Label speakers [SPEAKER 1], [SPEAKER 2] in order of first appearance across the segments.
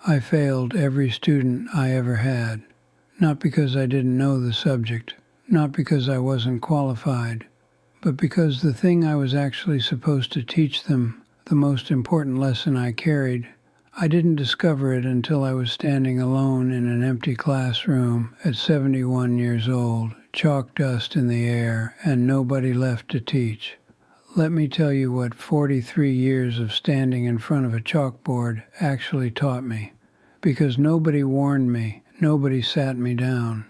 [SPEAKER 1] I failed every student I ever had, not because I didn't know the subject, not because I wasn't qualified, but because the thing I was actually supposed to teach them, the most important lesson I carried, I didn't discover it until I was standing alone in an empty classroom at 71 years old, chalk dust in the air, and nobody left to teach. Let me tell you what 43 years of standing in front of a chalkboard actually taught me, because nobody warned me, nobody sat me down,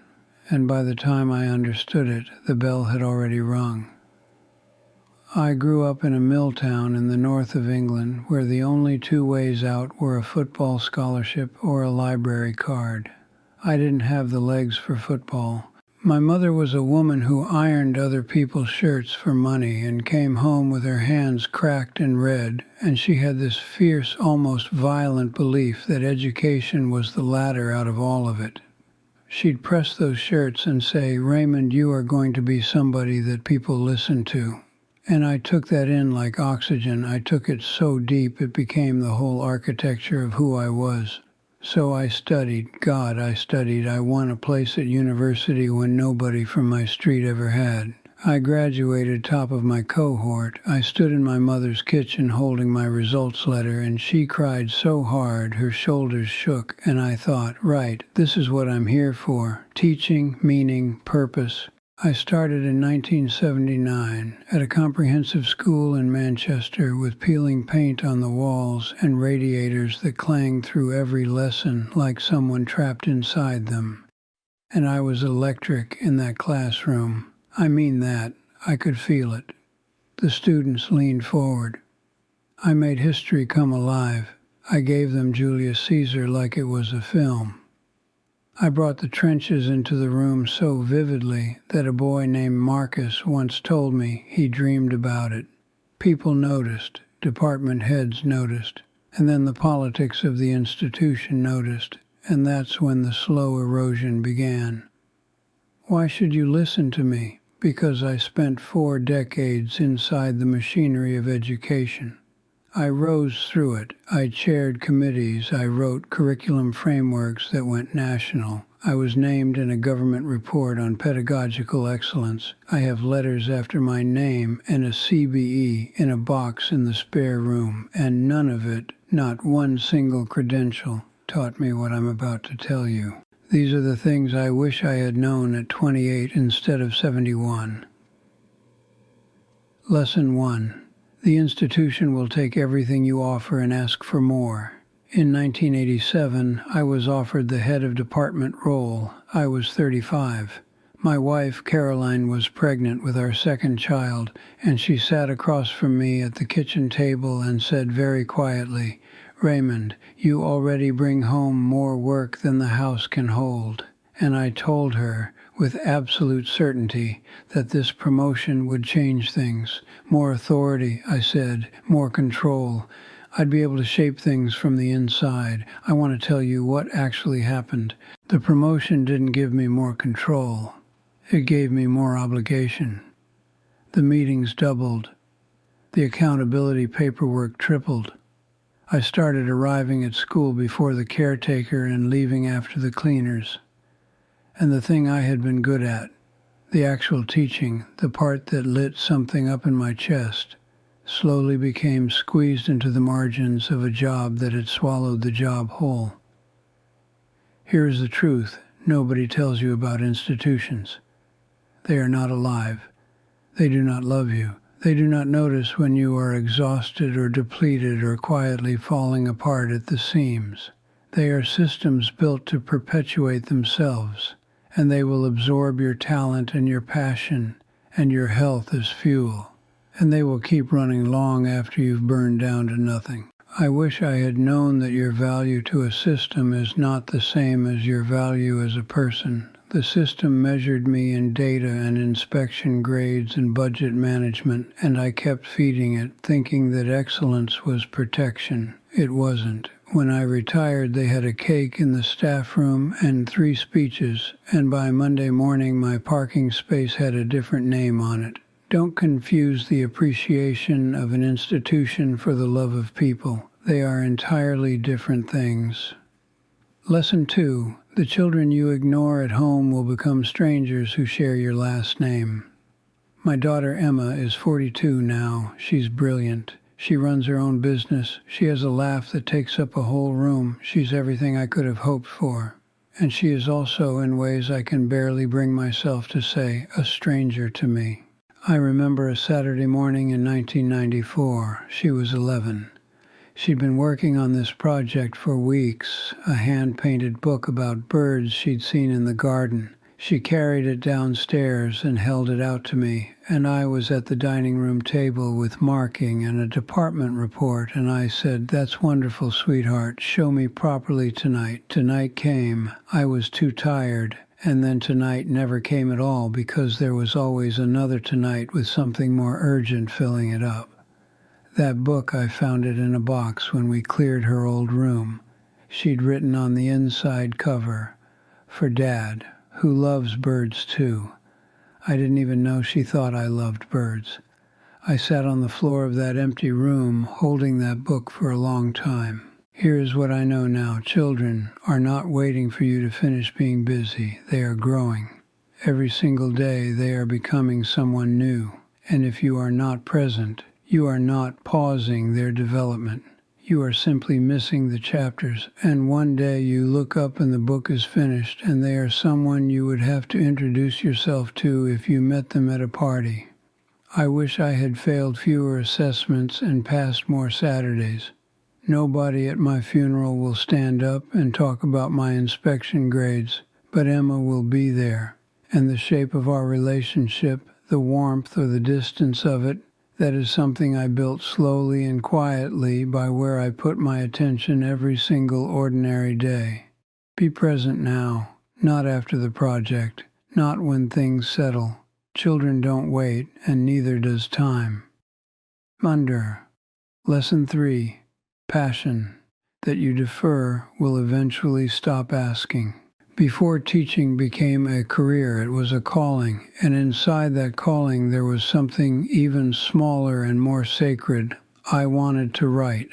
[SPEAKER 1] and by the time I understood it, the bell had already rung. I grew up in a mill town in the north of England where the only two ways out were a football scholarship or a library card. I didn't have the legs for football. My mother was a woman who ironed other people's shirts for money and came home with her hands cracked and red, and she had this fierce, almost violent belief that education was the ladder out of all of it. She'd press those shirts and say, "Raymond, you are going to be somebody that people listen to." And I took that in like oxygen. I took it so deep it became the whole architecture of who I was. So I studied. God, I studied. I won a place at university when nobody from my street ever had. I graduated top of my cohort. I stood in my mother's kitchen holding my results letter, and she cried so hard her shoulders shook, and I thought, right, this is what I'm here for. Teaching, meaning, purpose. I started in 1979 at a comprehensive school in Manchester with peeling paint on the walls and radiators that clanged through every lesson like someone trapped inside them. And I was electric in that classroom. I mean that. I could feel it. The students leaned forward. I made history come alive. I gave them Julius Caesar like it was a film. I brought the trenches into the room so vividly that a boy named Marcus once told me he dreamed about it. People noticed, department heads noticed, and then the politics of the institution noticed, and that's when the slow erosion began. Why should you listen to me? Because I spent 4 decades inside the machinery of education. I rose through it. I chaired committees. I wrote curriculum frameworks that went national. I was named in a government report on pedagogical excellence. I have letters after my name and a CBE in a box in the spare room, and none of it, not one single credential, taught me what I'm about to tell you. These are the things I wish I had known at 28 instead of 71. Lesson 1. The institution will take everything you offer and ask for more. In 1987, I was offered the head of department role. I was 35. My wife, Caroline, was pregnant with our second child, and she sat across from me at the kitchen table and said very quietly, "Raymond, you already bring home more work than the house can hold." And I told her, with absolute certainty, that this promotion would change things. More authority, I said, more control. I'd be able to shape things from the inside. I want to tell you what actually happened. The promotion didn't give me more control. It gave me more obligation. The meetings doubled. The accountability paperwork tripled. I started arriving at school before the caretaker and leaving after the cleaners. And the thing I had been good at, the actual teaching, the part that lit something up in my chest, slowly became squeezed into the margins of a job that had swallowed the job whole. Here is the truth nobody tells you about institutions. They are not alive. They do not love you. They do not notice when you are exhausted or depleted or quietly falling apart at the seams. They are systems built to perpetuate themselves, and they will absorb your talent and your passion and your health as fuel, and they will keep running long after you've burned down to nothing. I wish I had known that your value to a system is not the same as your value as a person. The system measured me in data and inspection grades and budget management, and I kept feeding it, thinking that excellence was protection. It wasn't. When I retired, they had a cake in the staff room and 3 speeches, and by Monday morning my parking space had a different name on it. Don't confuse the appreciation of an institution for the love of people. They are entirely different things. Lesson 2. The children you ignore at home will become strangers who share your last name. My daughter Emma is 42 now. She's brilliant. She runs her own business. She has a laugh that takes up a whole room. She's everything I could have hoped for. And she is also, in ways I can barely bring myself to say, a stranger to me. I remember a Saturday morning in 1994. She was 11. She'd been working on this project for weeks, a hand-painted book about birds she'd seen in the garden. She carried it downstairs and held it out to me, and I was at the dining room table with marking and a department report, and I said, "That's wonderful, sweetheart. Show me properly tonight." Tonight came. I was too tired, and then tonight never came at all because there was always another tonight with something more urgent filling it up. That book, I found it in a box when we cleared her old room. She'd written on the inside cover, "For Dad, who loves birds too." I didn't even know she thought I loved birds. I sat on the floor of that empty room holding that book for a long time. Here is what I know now. Children are not waiting for you to finish being busy. They are growing. Every single day they are becoming someone new. And if you are not present, you are not pausing their development. You are simply missing the chapters, and one day you look up and the book is finished, and they are someone you would have to introduce yourself to if you met them at a party. I wish I had failed fewer assessments and passed more Saturdays. Nobody at my funeral will stand up and talk about my inspection grades, but Emma will be there, and the shape of our relationship, the warmth or the distance of it, that is something I built slowly and quietly by where I put my attention every single ordinary day. Be present now, not after the project, not when things settle. Children don't wait, and neither does time. Lesson 3. Passion. That you defer will eventually stop asking. Before teaching became a career, it was a calling, and inside that calling there was something even smaller and more sacred. I wanted to write,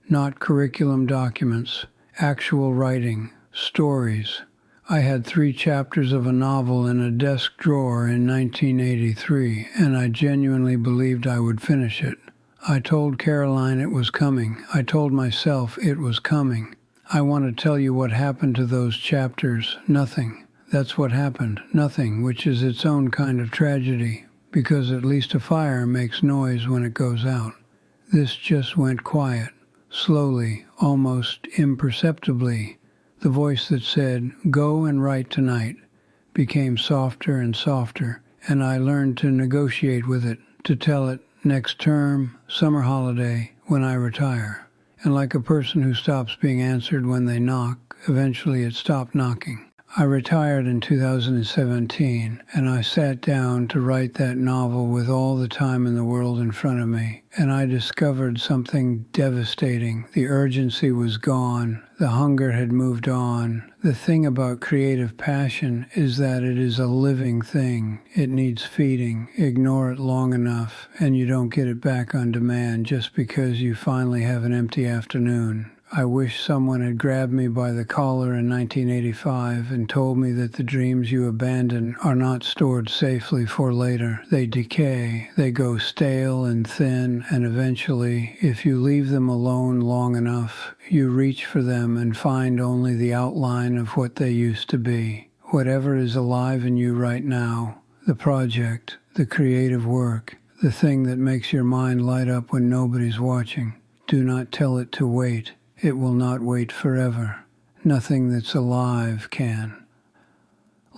[SPEAKER 1] not curriculum documents, actual writing, stories. I had 3 chapters of a novel in a desk drawer in 1983, and I genuinely believed I would finish it. I told Caroline it was coming. I told myself it was coming. I want to tell you what happened to those chapters. Nothing. That's what happened. Nothing, which is its own kind of tragedy, because at least a fire makes noise when it goes out. This just went quiet, slowly, almost imperceptibly. The voice that said, "Go and write tonight," became softer and softer, and I learned to negotiate with it, to tell it next term, summer holiday, when I retire. And like a person who stops being answered when they knock, eventually it stopped knocking. I retired in 2017, and I sat down to write that novel with all the time in the world in front of me, and I discovered something devastating. The urgency was gone. The hunger had moved on. The thing about creative passion is that it is a living thing. It needs feeding. Ignore it long enough, and you don't get it back on demand just because you finally have an empty afternoon. I wish someone had grabbed me by the collar in 1985 and told me that the dreams you abandon are not stored safely for later. They decay, they go stale and thin, and eventually, if you leave them alone long enough, you reach for them and find only the outline of what they used to be. Whatever is alive in you right now, the project, the creative work, the thing that makes your mind light up when nobody's watching, do not tell it to wait. It will not wait forever. Nothing that's alive can.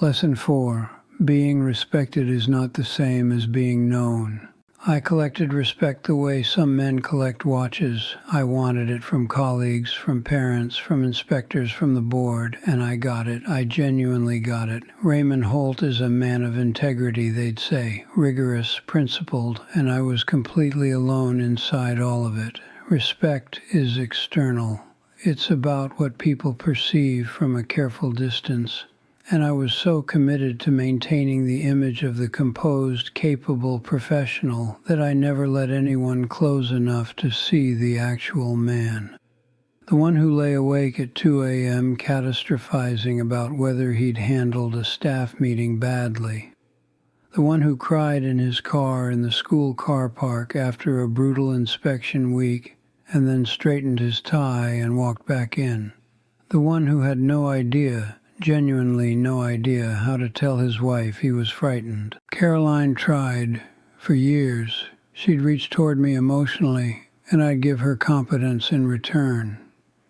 [SPEAKER 1] Lesson 4. Being respected is not the same as being known. I collected respect the way some men collect watches. I wanted it from colleagues, from parents, from inspectors, from the board, and I got it. I genuinely got it. Raymond Holt is a man of integrity, they'd say, rigorous, principled, and I was completely alone inside all of it. Respect is external. It's about what people perceive from a careful distance. And I was so committed to maintaining the image of the composed, capable professional that I never let anyone close enough to see the actual man. The one who lay awake at 2 a.m. catastrophizing about whether he'd handled a staff meeting badly. The one who cried in his car in the school car park after a brutal inspection week and then straightened his tie and walked back in. The one who had no idea, genuinely no idea, how to tell his wife he was frightened. Caroline tried. For years, she'd reach toward me emotionally, and I'd give her competence in return.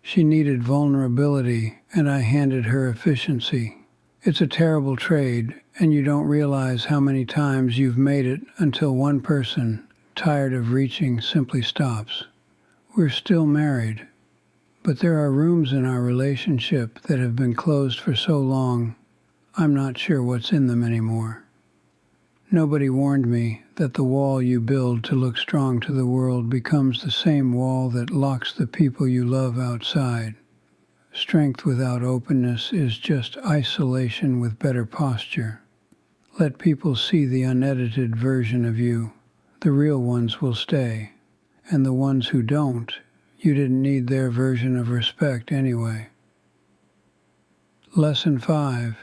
[SPEAKER 1] She needed vulnerability, and I handed her efficiency. It's a terrible trade, and you don't realize how many times you've made it until one person, tired of reaching, simply stops. We're still married, but there are rooms in our relationship that have been closed for so long, I'm not sure what's in them anymore. Nobody warned me that the wall you build to look strong to the world becomes the same wall that locks the people you love outside. Strength without openness is just isolation with better posture. Let people see the unedited version of you. The real ones will stay. And the ones who don't, you didn't need their version of respect anyway. Lesson 5.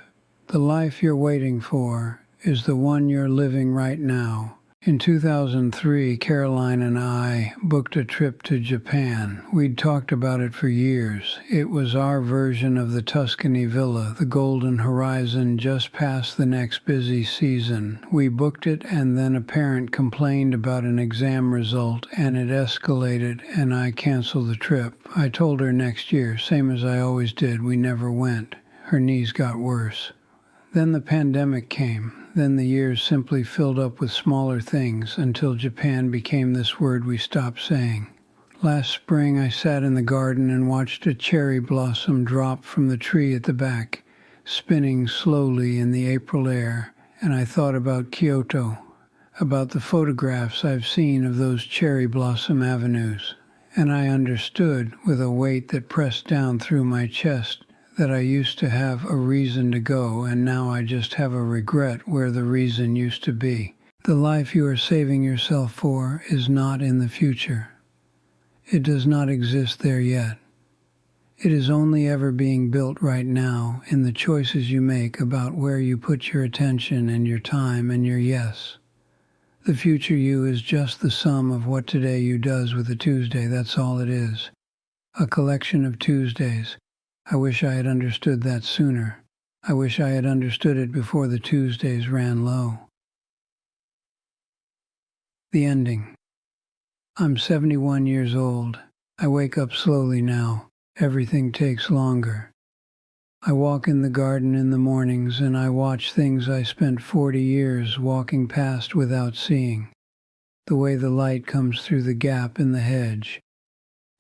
[SPEAKER 1] The life you're waiting for is the one you're living right now. In 2003, Caroline and I booked a trip to Japan. We'd talked about it for years. It was our version of the Tuscany villa, the golden horizon just past the next busy season. We booked it and then a parent complained about an exam result and it escalated and I canceled the trip. I told her next year, same as I always did, we never went. Her knees got worse. Then the pandemic came. Then the years simply filled up with smaller things until Japan became this word we stopped saying. Last spring I sat in the garden and watched a cherry blossom drop from the tree at the back, spinning slowly in the April air, and I thought about Kyoto, about the photographs I've seen of those cherry blossom avenues, and I understood with a weight that pressed down through my chest that I used to have a reason to go, and now I just have a regret where the reason used to be. The life you are saving yourself for is not in the future. It does not exist there yet. It is only ever being built right now in the choices you make about where you put your attention and your time and your yes. The future you is just the sum of what today you does with a Tuesday, that's all it is. A collection of Tuesdays. I wish I had understood that sooner. I wish I had understood it before the Tuesdays ran low. The ending. I'm 71 years old. I wake up slowly now. Everything takes longer. I walk in the garden in the mornings and I watch things I spent 40 years walking past without seeing. The way the light comes through the gap in the hedge.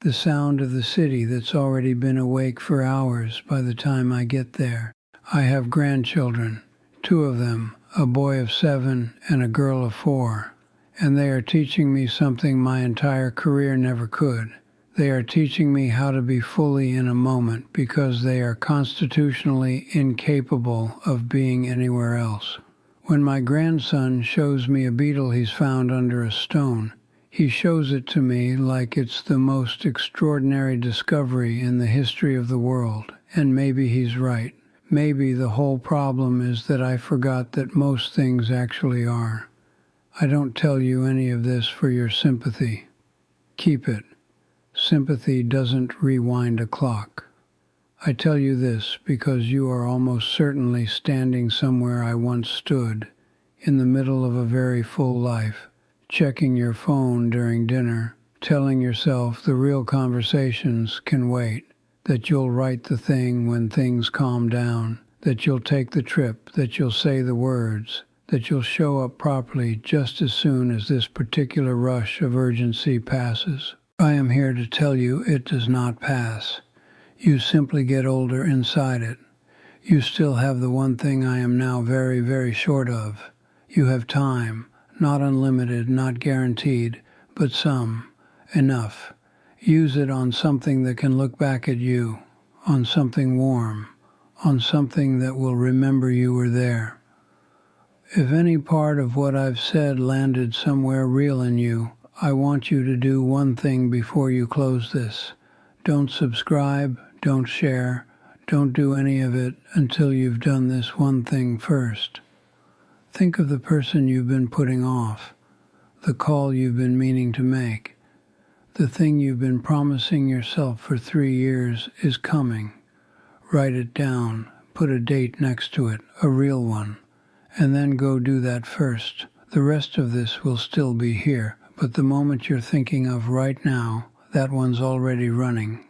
[SPEAKER 1] The sound of the city that's already been awake for hours by the time I get there. I have grandchildren, 2 of them, a boy of 7 and a girl of 4, and they are teaching me something my entire career never could. They are teaching me how to be fully in a moment because they are constitutionally incapable of being anywhere else. When my grandson shows me a beetle he's found under a stone, he shows it to me like it's the most extraordinary discovery in the history of the world, and maybe he's right. Maybe the whole problem is that I forgot that most things actually are. I don't tell you any of this for your sympathy. Keep it. Sympathy doesn't rewind a clock. I tell you this because you are almost certainly standing somewhere I once stood, in the middle of a very full life. Checking your phone during dinner, telling yourself the real conversations can wait, that you'll write the thing when things calm down, that you'll take the trip, that you'll say the words, that you'll show up properly just as soon as this particular rush of urgency passes. I am here to tell you it does not pass. You simply get older inside it. You still have the one thing I am now very, very short of. You have time. Not unlimited, not guaranteed, but some, enough. Use it on something that can look back at you, on something warm, on something that will remember you were there. If any part of what I've said landed somewhere real in you, I want you to do one thing before you close this. Don't subscribe, don't share, don't do any of it until you've done this one thing first. Think of the person you've been putting off, the call you've been meaning to make. The thing you've been promising yourself for 3 years is coming. Write it down, put a date next to it, a real one, and then go do that first. The rest of this will still be here, but the moment you're thinking of right now, that one's already running.